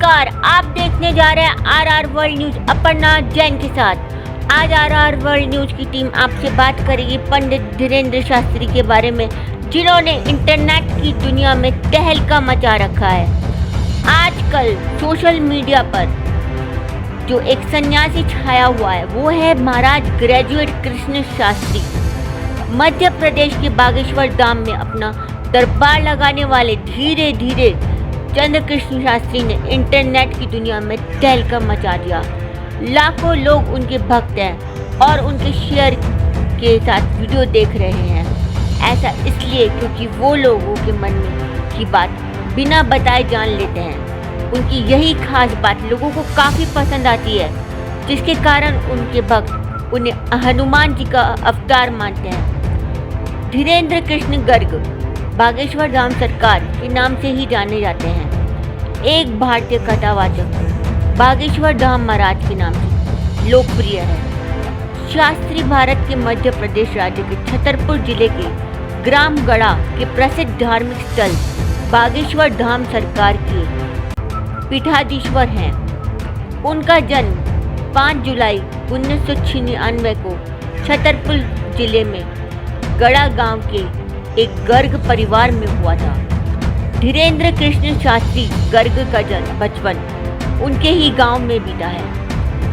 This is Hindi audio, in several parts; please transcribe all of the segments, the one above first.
नमस्कार, आप देखने जा रहे हैं RR world news Aparna Jain के साथ। आज आरआर वर्ल्ड न्यूज की टीम आपसे बात करेगी पंडित धीरेन्द्र शास्त्री के बारे में, जिन्होंने इंटरनेट की दुनिया में तहलका मचा रखा है। आजकल सोशल मीडिया पर जो एक सन्यासी छाया हुआ है वो है महाराज ग्रेजुएट कृष्ण शास्त्री। मध्य प्रदेश के बागेश्वर धाम में अपना दरबार लगाने वाले धीरे धीरे चंद्र कृष्ण शास्त्री ने इंटरनेट की दुनिया में तहलका मचा दिया। लाखों लोग उनके भक्त हैं और उनके शेयर के साथ वीडियो देख रहे हैं। ऐसा इसलिए क्योंकि वो लोगों के मन में की बात बिना बताए जान लेते हैं। उनकी यही खास बात लोगों को काफ़ी पसंद आती है, जिसके कारण उनके भक्त उन्हें हनुमान जी का अवतार मानते हैं। धीरेन्द्र कृष्ण गर्ग बागेश्वर धाम सरकार के नाम से ही जाने जाते हैं। एक भारतीय कथावाचक बागेश्वर धाम महाराज के नाम से लोकप्रिय है। शास्त्री भारत के मध्य प्रदेश राज्य के छतरपुर जिले के ग्राम गढ़ा के प्रसिद्ध धार्मिक स्थल बागेश्वर धाम सरकार के पीठाधीश्वर हैं। उनका जन्म 5 जुलाई 1996 को छतरपुर जिले में गढ़ा गांव के एक गर्ग परिवार में हुआ था। धीरेन्द्र कृष्ण शास्त्री गर्ग का बचपन उनके ही गांव में बीता है।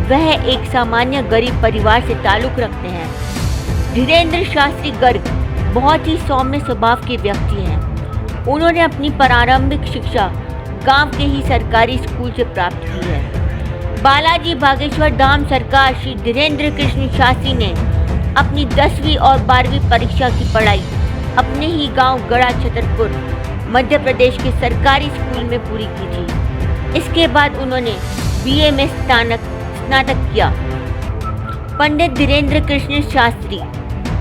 वह एक सामान्य गरीब परिवार से ताल्लुक़ रखते हैं। धीरेन्द्र शास्त्री गर्ग बहुत ही सौम्य स्वभाव के व्यक्ति हैं। उन्होंने अपनी प्रारंभिक शिक्षा गांव के ही सरकारी स्कूल से प्राप्त की है। बालाजी बागेश्वर धाम सरकार श्री धीरेन्द्र कृष्ण शास्त्री ने अपनी 10वीं और 12वीं परीक्षा की पढ़ाई अपने ही गांव गढ़ा छतरपुर मध्य प्रदेश के सरकारी स्कूल में पूरी की थी। इसके बाद उन्होंने बीए में स्नातक किया। पंडित धीरेन्द्र कृष्ण शास्त्री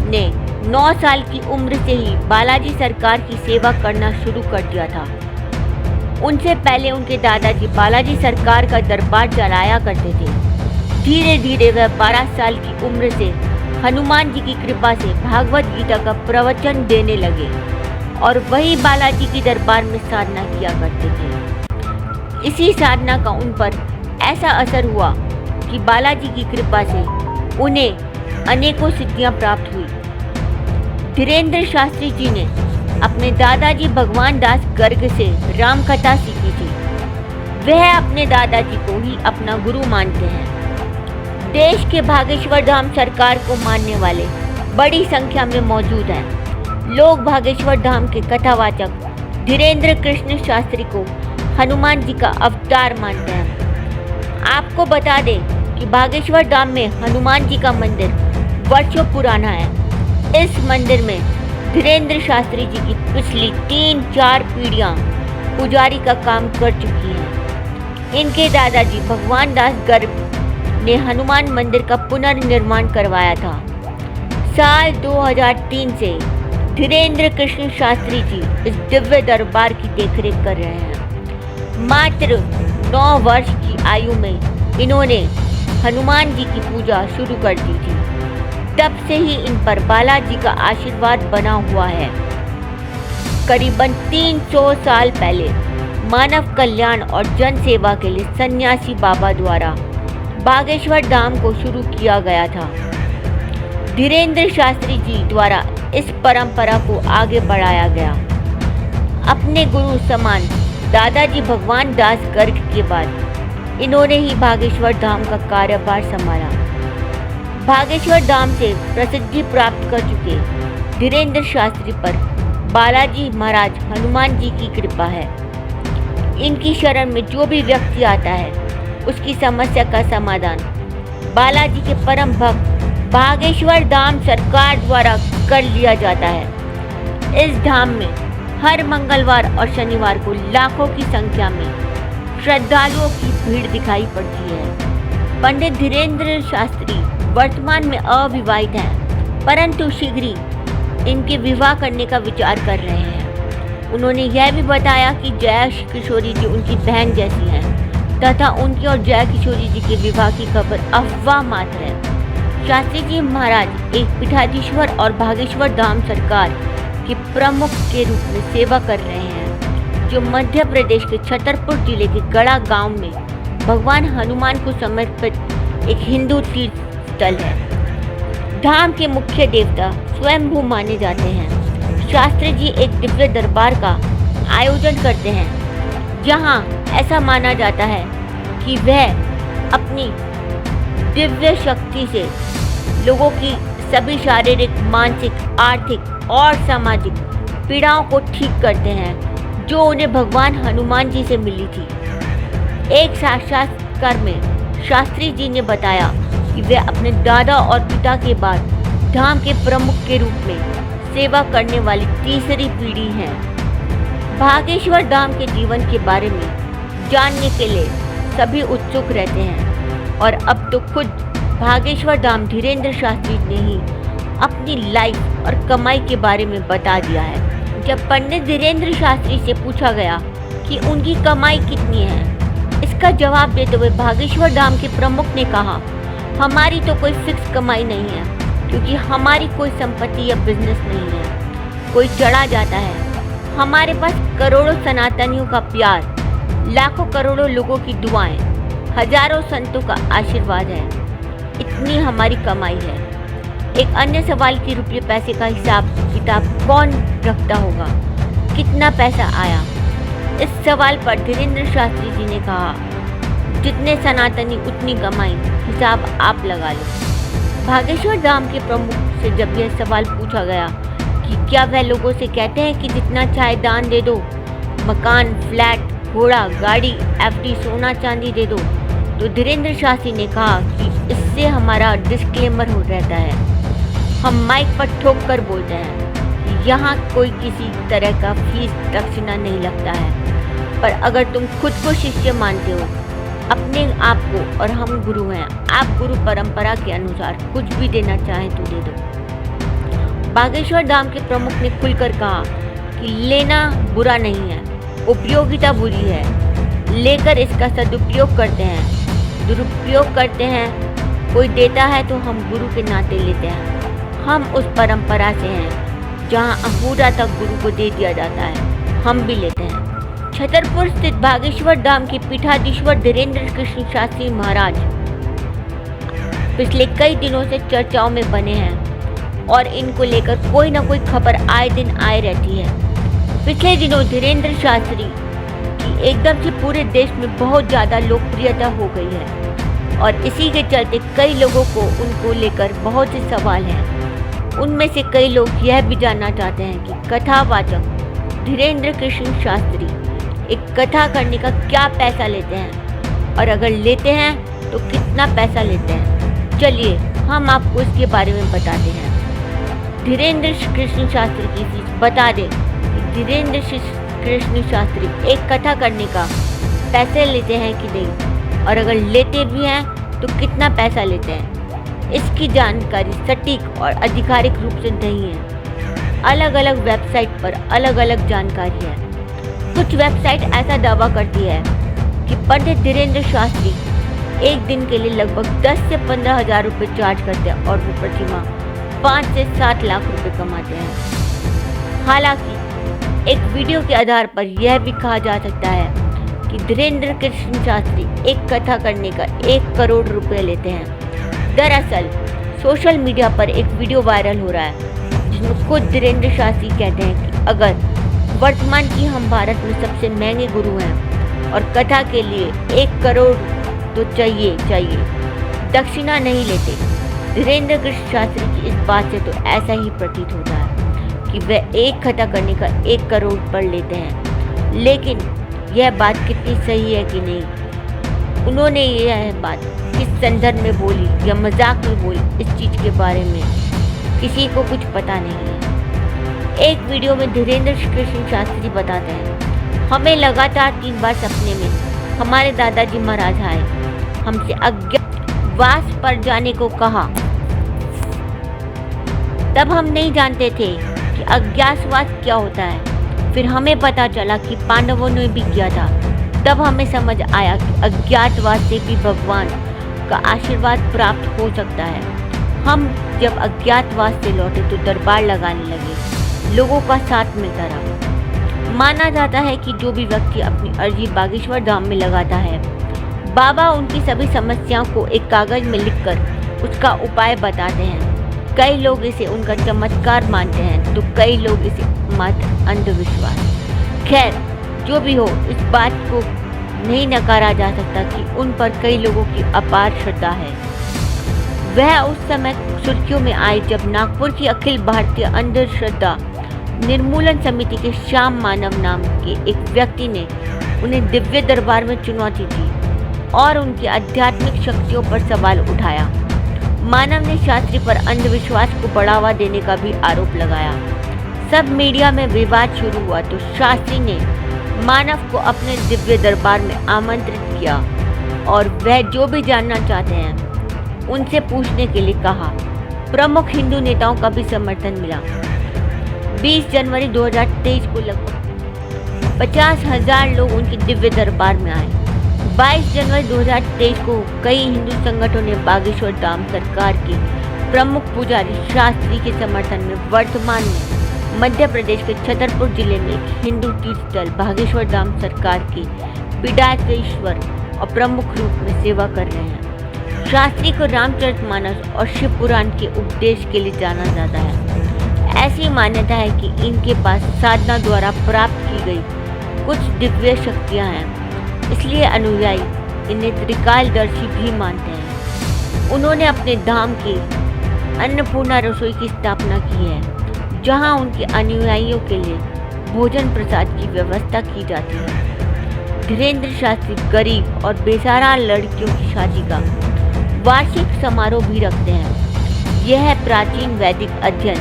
ने 9 साल की उम्र से ही बालाजी सरकार की सेवा करना शुरू कर दिया था। उनसे पहले उनके दादाजी बालाजी सरकार का दरबार चलाया करते थे। धीरे धीरे वह 12 साल की उम्र से हनुमान जी की कृपा से भागवत गीता का प्रवचन देने लगे और वही बालाजी के दरबार में साधना किया करते थे। इसी साधना का उन पर ऐसा असर हुआ कि बालाजी की कृपा से उन्हें अनेकों सिद्धियां प्राप्त हुई। धीरेन्द्र शास्त्री जी ने अपने दादाजी भगवान दास गर्ग से राम कथा सीखी थी। वह अपने दादाजी को ही अपना गुरु मानते हैं। देश के बागेश्वर धाम सरकार को मानने वाले बड़ी संख्या में मौजूद हैं। लोग बागेश्वर धाम के कथावाचक धीरेन्द्र कृष्ण शास्त्री को हनुमान जी का अवतार मानते हैं। आपको बता दें कि बागेश्वर धाम में हनुमान जी का मंदिर वर्षों पुराना है। इस मंदिर में धीरेन्द्र शास्त्री जी की पिछली 3-4 पीढ़ियां पुजारी का काम कर चुकी हैं। इनके दादाजी भगवान दास गर्ग ने हनुमान मंदिर का पुनर्निर्माण करवाया था। साल 2003 से धीरेन्द्र कृष्ण शास्त्री जी इस दिव्य दरबार की देखरेख कर रहे हैं। मात्र 9 वर्ष की आयु में इन्होंने हनुमान जी की पूजा शुरू कर दी थी। तब से ही इन पर बालाजी का आशीर्वाद बना हुआ है। करीबन 300 साल पहले मानव कल्याण और जन सेवा के लिए सन्यासी बाबा द्वारा बागेश्वर धाम को शुरू किया गया था। धीरेन्द्र शास्त्री जी द्वारा इस परंपरा को आगे बढ़ाया गया। अपने गुरु समान दादाजी भगवान दास गर्ग के बाद इन्होंने ही बागेश्वर धाम का कार्यभार संभाला। बागेश्वर धाम से प्रसिद्धि प्राप्त कर चुके धीरेन्द्र शास्त्री पर बालाजी महाराज हनुमान जी की कृपा है। इनकी शरण में जो भी व्यक्ति आता है उसकी समस्या का समाधान बालाजी के परम भक्त बागेश्वर धाम सरकार द्वारा कर लिया जाता है। इस धाम में हर मंगलवार और शनिवार को लाखों की संख्या में श्रद्धालुओं की भीड़ दिखाई पड़ती है। पंडित धीरेन्द्र शास्त्री वर्तमान में अविवाहित हैं, परंतु शीघ्र ही इनके विवाह करने का विचार कर रहे हैं। उन्होंने यह भी बताया कि जया किशोरी जी उनकी बहन जैसी हैं तथा उनकी और जया किशोरी जी के विवाह की खबर अफवाह मात्र है। शास्त्री जी महाराज एक पीठाधीश्वर और बागेश्वर धाम सरकार के प्रमुख के रूप में सेवा कर रहे हैं। जो मध्य प्रदेश के छतरपुर जिले के गढ़ा गांव में भगवान हनुमान को समर्पित एक हिंदू तीर्थ स्थल है। धाम के मुख्य देवता स्वयंभू माने जाते हैं। शास्त्री जी एक दिव्य दरबार का आयोजन करते हैं, जहां ऐसा माना जाता है कि वह अपनी दिव्य शक्ति से लोगों की सभी शारीरिक, मानसिक, आर्थिक और सामाजिक पीड़ाओं को ठीक करते हैं, जो उन्हें भगवान हनुमान जी से मिली थी। एक साक्षात्कार में शास्त्री जी ने बताया कि वे अपने दादा और पिता के बाद धाम के प्रमुख के रूप में सेवा करने वाली तीसरी पीढ़ी हैं। भागेश्वर धाम के जीवन के बारे में जानने के लिए सभी उत्सुक रहते हैं और अब तो खुद भागेश्वर धाम धीरेन्द्र शास्त्री ने ही अपनी लाइफ और कमाई के बारे में बता दिया है। जब पंडित धीरेन्द्र शास्त्री से पूछा गया कि उनकी कमाई कितनी है, इसका जवाब देते हुए भागेश्वर धाम के प्रमुख ने कहा, हमारी तो कोई फिक्स कमाई नहीं है, क्योंकि हमारी कोई संपत्ति या बिजनेस नहीं है। कोई चढ़ा जाता है। हमारे पास करोड़ों सनातनियों का प्यार, लाखों करोड़ों लोगों की दुआएं, हजारों संतों का आशीर्वाद है। इतनी हमारी कमाई है। एक अन्य सवाल की रुपये पैसे का हिसाब किताब कौन रखता होगा, कितना पैसा आया? इस सवाल पर धीरेन्द्र शास्त्री जी ने कहा, जितने सनातनी उतनी कमाई, हिसाब आप लगा लो। भागेश्वर धाम के प्रमुख से जब यह सवाल पूछा गया कि क्या वह लोगों से कहते हैं कि जितना चाहे दान दे दो, मकान, फ्लैट, घोड़ा, गाड़ी, एफडी, सोना चांदी दे दो, तो धीरेन्द्र शास्त्री ने कहा कि इससे हमारा डिस्क्लेमर हो रहता है। हम माइक पर ठोक कर बोलते हैं कि यहाँ कोई किसी तरह का फीस दक्षिणा नहीं लगता है, पर अगर तुम खुद को शिष्य मानते हो अपने आप को और हम गुरु हैं, आप गुरु परंपरा के अनुसार कुछ भी देना चाहें तो दे दो। बागेश्वर धाम के प्रमुख ने खुलकर कहा कि लेना बुरा नहीं है, उपयोगिता बुरी है। लेकर इसका सदुपयोग करते हैं, दुरुपयोग करते हैं। कोई देता है तो हम गुरु के नाते लेते हैं। हम उस परंपरा से हैं जहां अंगूठा तक गुरु को दे दिया जाता है, हम भी लेते हैं। छतरपुर स्थित भागेश्वर धाम के पीठाधीश्वर धीरेन्द्र कृष्ण शास्त्री महाराज पिछले कई दिनों से चर्चाओं में बने हैं और इनको लेकर कोई ना कोई खबर आए दिन आए रहती है। पिछले दिनों धीरेन्द्र शास्त्री की एकदम से पूरे देश में बहुत ज़्यादा लोकप्रियता हो गई है और इसी के चलते कई लोगों को उनको लेकर बहुत से सवाल हैं। उनमें से कई लोग यह भी जानना चाहते हैं कि कथावाचक धीरेन्द्र कृष्ण शास्त्री एक कथा करने का क्या पैसा लेते हैं और अगर लेते हैं तो कितना पैसा लेते हैं। चलिए हम आपको इसके बारे में बताते हैं। धीरेन्द्र कृष्ण शास्त्री की फीस बता दें कि धीरेन्द्र कृष्ण शास्त्री एक कथा करने का पैसे लेते हैं कि नहीं, और अगर लेते भी हैं तो कितना पैसा लेते हैं। इसकी जानकारी सटीक और आधिकारिक रूप से नहीं है। अलग अलग वेबसाइट पर अलग अलग जानकारी है। कुछ वेबसाइट ऐसा दावा करती है कि पंडित धीरेन्द्र शास्त्री एक दिन के लिए लगभग 10 से 15 हज़ार रुपये चार्ज करते हैं और वो प्रतिमाह 5 से 7 लाख रुपए कमाते हैं। हालांकि एक वीडियो के आधार पर यह भी कहा जा सकता है कि धीरेन्द्र कृष्ण शास्त्री एक कथा करने का 1 करोड़ रुपए लेते हैं। दरअसल सोशल मीडिया पर एक वीडियो वायरल हो रहा है जिसमें खुद धीरेन्द्र शास्त्री कहते हैं कि अगर वर्तमान की हम भारत में सबसे महंगे गुरु हैं और कथा के लिए 1 करोड़ तो चाहिए, दक्षिणा नहीं लेते। धीरेन्द्र कृष्ण शास्त्री की इस बात से तो ऐसा ही प्रतीत होता है कि वह एक कथा करने का 1 करोड़ पर लेते हैं। लेकिन यह बात कितनी सही है कि नहीं, उन्होंने यह बात किस संदर्भ में बोली या मजाक में बोली, इस चीज़ के बारे में किसी को कुछ पता नहीं है। एक वीडियो में धीरेन्द्र कृष्ण शास्त्री बताते हैं, हमें लगातार 3 बार सपने में हमारे दादाजी महाराज आए, हमसे अज्ञातवास पर जाने को कहा। तब हम नहीं जानते थे कि अज्ञातवास क्या होता है। फिर हमें पता चला कि पांडवों ने भी किया था। तब हमें समझ आया कि अज्ञातवास से भी भगवान का आशीर्वाद प्राप्त हो सकता है। हम जब अज्ञातवास से लौटे तो दरबार लगाने लगे, लोगों का साथ मिलता रहा। माना जाता है कि जो भी व्यक्ति अपनी अर्जी बागेश्वर धाम में लगाता है, बाबा उनकी सभी समस्याओं को एक कागज में लिखकर उसका उपाय बताते हैं। कई लोग इसे उनका चमत्कार मानते हैं तो कई लोग इसे मात्र अंधविश्वास। खैर, जो भी हो, इस बात को नहीं नकारा जा सकता कि उन पर कई लोगों की अपार श्रद्धा है। वह उस समय सुर्खियों में आए जब नागपुर की अखिल भारतीय अंधश्रद्धा निर्मूलन समिति के श्याम मानव नाम के एक व्यक्ति ने उन्हें दिव्य दरबार में चुनौती दी और उनकी आध्यात्मिक शक्तियों पर सवाल उठाया। मानव ने शास्त्री पर अंधविश्वास को बढ़ावा देने का भी आरोप लगाया। सब मीडिया में विवाद शुरू हुआ तो शास्त्री ने मानव को अपने दिव्य दरबार में आमंत्रित किया और वह जो भी जानना चाहते हैं उनसे पूछने के लिए कहा। प्रमुख हिंदू नेताओं का भी समर्थन मिला। 20 जनवरी 2023 को लगभग 50,000 लोग उनके दिव्य दरबार में आए। 22 जनवरी 2023 को कई हिंदू संगठनों ने बागेश्वर धाम सरकार के प्रमुख पुजारी शास्त्री के समर्थन में वर्तमान में मध्य प्रदेश के छतरपुर जिले में एक हिंदू तीर्थ स्थल बागेश्वर धाम सरकार के पीठाधीश्वर और प्रमुख रूप में सेवा कर रहे हैं। शास्त्री को रामचरितमानस और शिव पुराण के उपदेश के लिए जाना जाता है। ऐसी मान्यता है कि इनके पास साधना द्वारा प्राप्त की गई कुछ दिव्य शक्तियां हैं, इसलिए अनुयायी इन्हें त्रिकालदर्शी भी मानते हैं। उन्होंने अपने धाम की अन्नपूर्णा रसोई की स्थापना की है, जहां उनके अनुयायियों के लिए भोजन प्रसाद की व्यवस्था की जाती है। धीरेन्द्र शास्त्री गरीब और बेसहारा लड़कियों की शादी का वार्षिक समारोह भी रखते हैं। यह प्राचीन वैदिक अध्ययन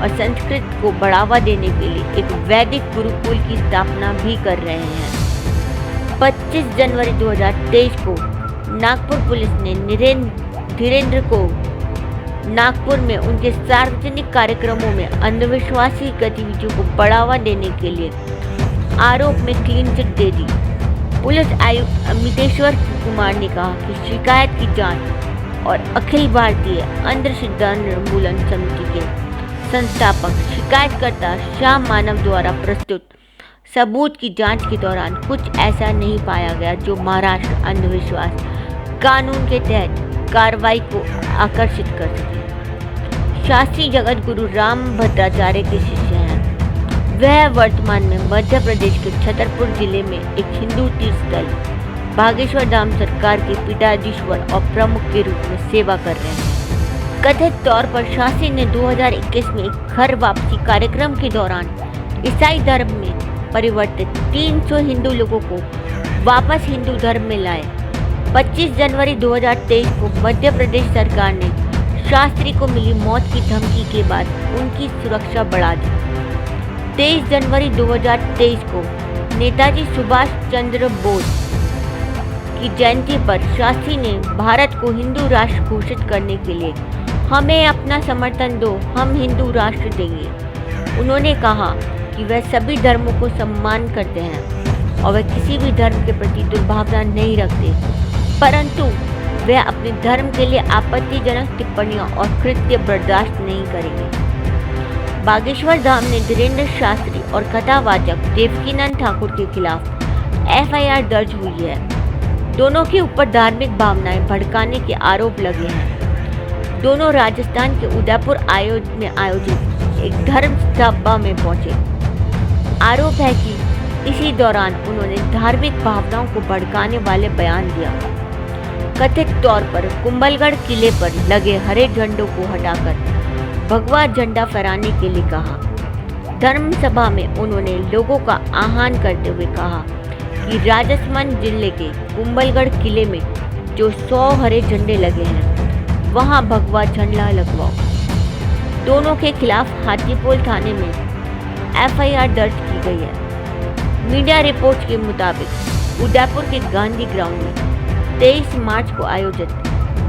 और संस्कृत को बढ़ावा देने के लिए एक वैदिक गुरुकुल की स्थापना भी कर रहे हैं। 25 जनवरी 2023 को नागपुर पुलिस ने धीरेन्द्र को नागपुर में उनके सार्वजनिक कार्यक्रमों में अंधविश्वासी गतिविधियों को बढ़ावा देने के लिए आरोप में क्लीन चिट दे दी। पुलिस आयुक्त अमितेश्वर कुमार ने कहा कि शिकायत की जांच और अखिल भारतीय अंधश्रद्धा निर्मूलन समिति के संस्थापक शिकायतकर्ता श्याम मानव द्वारा प्रस्तुत सबूत की जांच के दौरान कुछ ऐसा नहीं पाया गया जो महाराष्ट्र अंधविश्वास कानून के तहत कार्रवाई को आकर्षित कर सके। शास्त्री जगत गुरु राम भद्राचार्य के शिष्य हैं। वह वर्तमान में मध्य प्रदेश के छतरपुर जिले में एक हिंदू तीर्थ स्थल बागेश्वर धाम सरकार के पीठाधीश्वर और प्रमुख के रूप में सेवा कर रहे हैं। कथित तौर पर शास्त्री ने 2021 में एक घर वापसी कार्यक्रम के दौरान ईसाई धर्म में परिवर्तित 300 हिंदू लोगों को वापस हिंदू धर्म में लाए। 25 जनवरी 2023 को मध्य प्रदेश सरकार ने शास्त्री को मिली मौत की धमकी के बाद उनकी सुरक्षा बढ़ा दी। 23 जनवरी 2023 को नेताजी सुभाष चंद्र बोस की जयंती पर शास्त्री ने भारत को हिंदू राष्ट्र घोषित करने के लिए हमें अपना समर्थन दो, हम हिंदू राष्ट्र देंगे। उन्होंने कहा कि वह सभी धर्मों को सम्मान करते हैं और वह किसी भी धर्म के प्रति दुर्भावना नहीं रखते, परंतु वे अपने धर्म के लिए आपत्तिजनक टिप्पणियां और कृत्य बर्दाश्त नहीं करेंगे। बागेश्वर धाम ने धीरेन्द्र शास्त्री और कथावाचक देवकीनंद ठाकुर के खिलाफ FIR दर्ज हुई है। दोनों के ऊपर धार्मिक भावनाएं भड़काने के आरोप लगे हैं। दोनों राजस्थान के उदयपुर में आयोजित एक धर्म सभा में पहुंचे। आरोप है कि इसी दौरान उन्होंने धार्मिक भावनाओं को भड़काने वाले बयान दिया। कथित तौर पर कुंभलगढ़ किले पर लगे हरे झंडों को हटाकर भगवा झंडा फहराने के लिए कहा। धर्म सभा में उन्होंने लोगों का आह्वान करते हुए कहा कि राजस्थान जिले के कुंभलगढ़ किले में जो 100 हरे झंडे लगे हैं वहां भगवा झंडा लगवाओ। दोनों के खिलाफ हाथीपोल थाने में FIR दर्ज की गई है। मीडिया रिपोर्ट के मुताबिक उदयपुर के गांधी ग्राउंड में 23 मार्च को आयोजित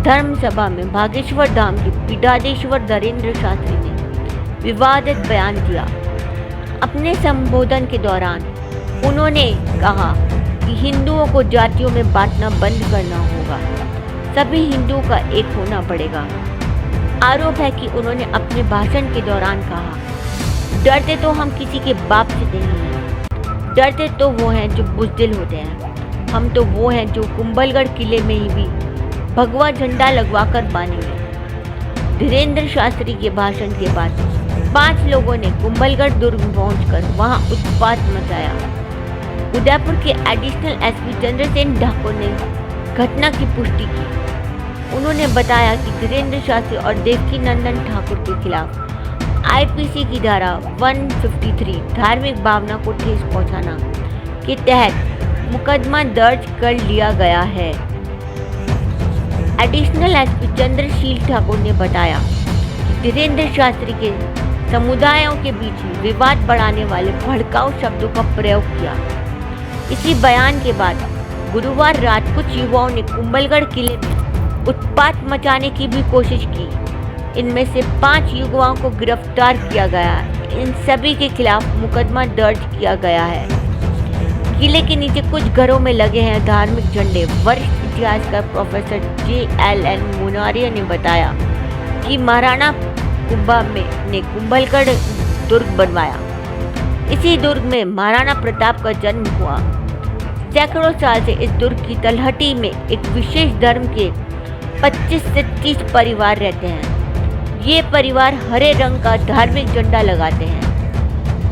धर्म सभा में बागेश्वर धाम के पीठाधीश्वर धीरेन्द्र शास्त्री ने विवादित बयान दिया। अपने संबोधन के दौरान उन्होंने कहा कि हिंदुओं को जातियों में बांटना बंद करना होगा, सभी हिंदुओं का एक होना पड़ेगा। आरोप है कि उन्होंने अपने भाषण के दौरान कहा, डरते तो हम किसी के बाप से नहीं हैं, डरते तो वो हैं जो बुज़दिल होते हैं, हम तो वो हैं जो कुंभलगढ़ किले में ही भी भगवा झंडा लगवाकर बांधेंगे। धीरेन्द्र शास्त्री के भाषण के बाद 5 लोगों ने कुंभलगढ़ दुर्ग पहुंचकर वहां उत्पात मचाया। उदयपुर के एडिशनल एसपी चंद्रसेन ठाकुर ने घटना की पुष्टि की। उन्होंने बताया कि धीरेन्द्र शास्त्री और देवकीनंदन ठाकुर के खिलाफ आईपीसी की धारा 153 धार्मिक भावना को ठेस पहुंचाना के तहत मुकदमा दर्ज कर लिया गया है। एडिशनल एसपी चंद्रशील ठाकुर ने बताया कि धीरेन्द्र शास्त्री के समुदायों के बीच विवाद बढ़ाने वाले भड़काऊ शब्दों का प्रयोग किया। इसी बयान के बाद गुरुवार रात कुछ युवाओं ने कुंभलगढ़ किले में उत्पात मचाने की भी कोशिश की। इनमें से 5 युवाओं को गिरफ्तार किया गया है। इन सभी के खिलाफ मुकदमा दर्ज किया गया है। किले के नीचे कुछ घरों में लगे हैं धार्मिक झंडे। वरिष्ठ इतिहासकार प्रोफेसर JLN मुनारिया ने बताया कि महाराणा कुंभा ने कुंभलगढ़ दुर्ग बनवाया। इसी दुर्ग में महाराणा प्रताप का जन्म हुआ। सैकड़ों साल से इस दुर्ग की तलहटी में एक विशेष धर्म के 25 से 30 परिवार रहते हैं। ये परिवार हरे रंग का धार्मिक झंडा लगाते हैं।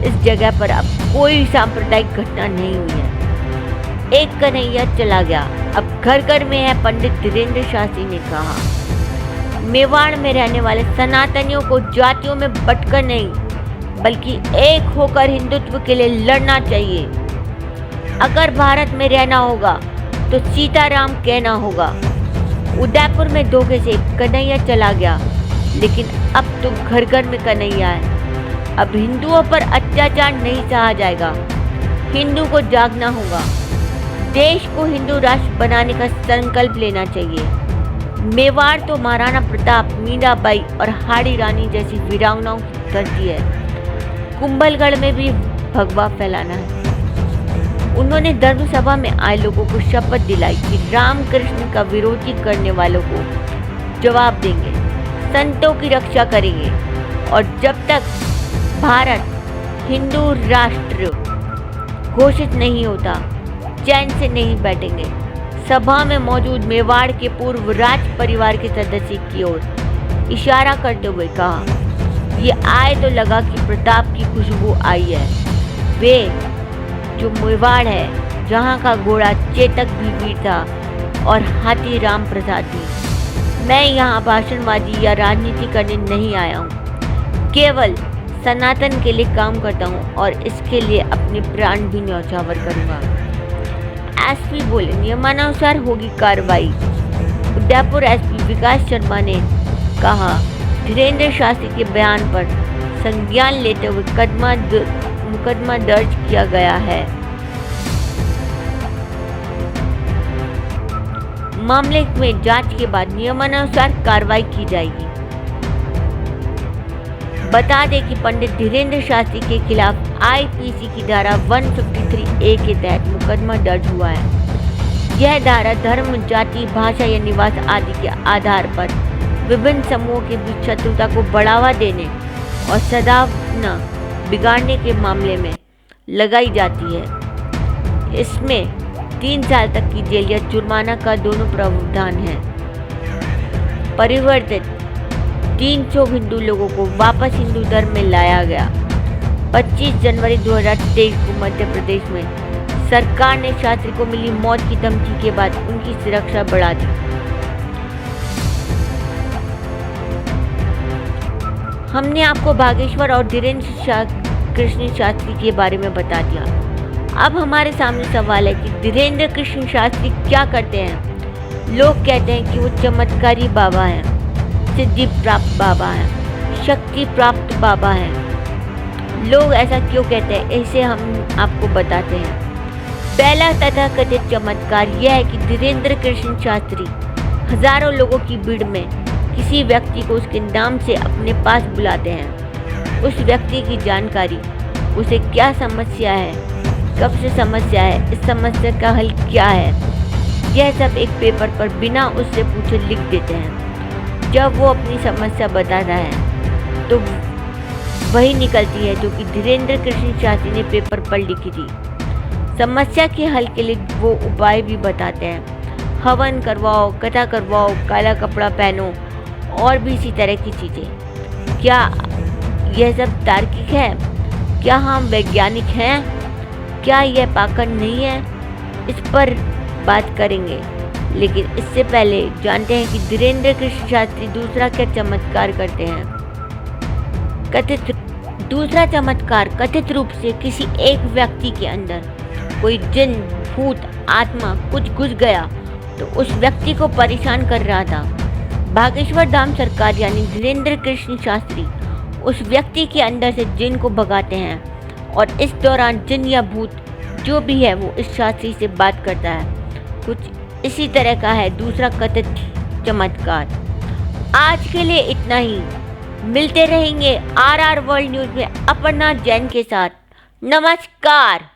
इस जगह पर अब कोई सांप्रदायिक घटना नहीं हुई है। एक कन्हैया चला गया, अब घर घर में है, पंडित धीरेन्द्र शास्त्री ने कहा। मेवाड़ में रहने वाले सनातनियों को जातियों में बंटकर नहीं, बल्कि एक होकर हिंदुत्व के लिए लड़ना चाहिए। अगर भारत में रहना होगा तो सीताराम कहना होगा। उदयपुर में धोखे से कन्हैया चला गया, लेकिन अब तो घर घर में कन्हैया है। अब हिंदुओं पर अत्याचार नहीं सहा जाएगा। हिंदू को जागना होगा। देश को हिंदू राष्ट्र बनाने का संकल्प लेना चाहिए। मेवाड़ तो महाराणा प्रताप, मीराबाई और हाड़ी रानी जैसी वीरांगनाओं की धरती है। कुंभलगढ़ में भी भगवा फैलाना है। उन्होंने धर्मसभा में आए लोगों को शपथ दिलाई कि रामकृष्ण का विरोधी करने वालों को जवाब देंगे, संतों की रक्षा करेंगे और जब तक भारत हिंदू राष्ट्र घोषित नहीं होता चैन से नहीं बैठेंगे। सभा में मौजूद मेवाड़ के पूर्व राज परिवार के सदस्य की ओर इशारा करते हुए कहा, ये आए तो लगा कि प्रताप की खुशबू आई है। वे जो मेवाड़ है, जहाँ का घोड़ा चेतक भी वीर था और हाथी राम प्रसाद भी। मैं यहाँ भाषणबाजी या राजनीति करने नहीं आया हूँ, केवल सनातन के लिए काम करता हूँ और इसके लिए अपने प्राण भी न्यौछावर करूँगा। एसपी बोले, नियमानुसार होगी कार्रवाई। उदयपुर एसपी विकास शर्मा ने कहा, धीरेन्द्र शास्त्री के बयान पर संज्ञान लेते हुए मुकदमा दर्ज किया गया है। मामले में जांच के बाद नियमानुसार कार्रवाई की जाएगी। बता दें कि पंडित धीरेन्द्र शास्त्री के खिलाफ आईपीसी की धारा 153A के तहत मुकदमा दर्ज हुआ है। यह धारा धर्म, जाति, भाषा या निवास आदि के आधार पर विभिन्न समूहों के बीच शत्रुता को बढ़ावा देने और सद्भावना बिगाड़ने के मामले में लगाई जाती है। इसमें 3 साल तक की जेल या जुर्माना का दोनों प्रावधान है। परिवर्तित 300 हिंदू लोगों को वापस हिंदू धर्म में लाया गया। 25 जनवरी 2023 को मध्य प्रदेश में सरकार ने शास्त्री को मिली मौत की धमकी के बाद उनकी सुरक्षा बढ़ा दी। हमने आपको बागेश्वर और धीरेन्द्र कृष्ण शास्त्री के बारे में बता दिया। अब हमारे सामने सवाल है कि धीरेन्द्र कृष्ण शास्त्री क्या करते हैं। लोग कहते हैं कि वो चमत्कारी बाबा हैं, सिद्धि प्राप्त बाबा हैं, शक्ति प्राप्त बाबा हैं। लोग ऐसा क्यों कहते हैं, इसे हम आपको बताते हैं। पहला तथाकथित चमत्कार यह है कि धीरेन्द्र कृष्ण शास्त्री हजारों लोगों की भीड़ में किसी व्यक्ति को उसके नाम से अपने पास बुलाते हैं। उस व्यक्ति की जानकारी, उसे क्या समस्या है, कब से समस्या है, इस समस्या का हल क्या है, यह सब एक पेपर पर बिना उससे पूछे लिख देते हैं। जब वो अपनी समस्या बताता है तो वही निकलती है जो कि धीरेन्द्र कृष्ण शास्त्री ने पेपर पर लिखी थी। समस्या के हल के लिए वो उपाय भी बताते हैं। हवन करवाओ, कथा करवाओ, काला कपड़ा पहनो और भी इसी तरह की चीज़ें। क्या यह सब तार्किक है? क्या हम वैज्ञानिक हैं? क्या यह पाखंड नहीं है? इस पर बात करेंगे, लेकिन इससे पहले जानते हैं कि धीरेन्द्र कृष्ण शास्त्री दूसरा क्या चमत्कार करते हैं। दूसरा चमत्कार कथित रूप से किसी एक व्यक्ति के अंदर कोई जिन, भूत, आत्मा कुछ घुस गया तो उस व्यक्ति को परेशान कर रहा था। बागेश्वर धाम सरकार यानी धीरेन्द्र कृष्ण शास्त्री उस व्यक्ति के अंदर से जिन को भगाते हैं और इस दौरान जिन या भूत जो भी है वो इस शास्त्री से बात करता है। कुछ इसी तरह का है दूसरा कथित चमत्कार। आज के लिए इतना ही। मिलते रहेंगे RR वर्ल्ड न्यूज़ में अपर्णा जैन के साथ। नमस्कार।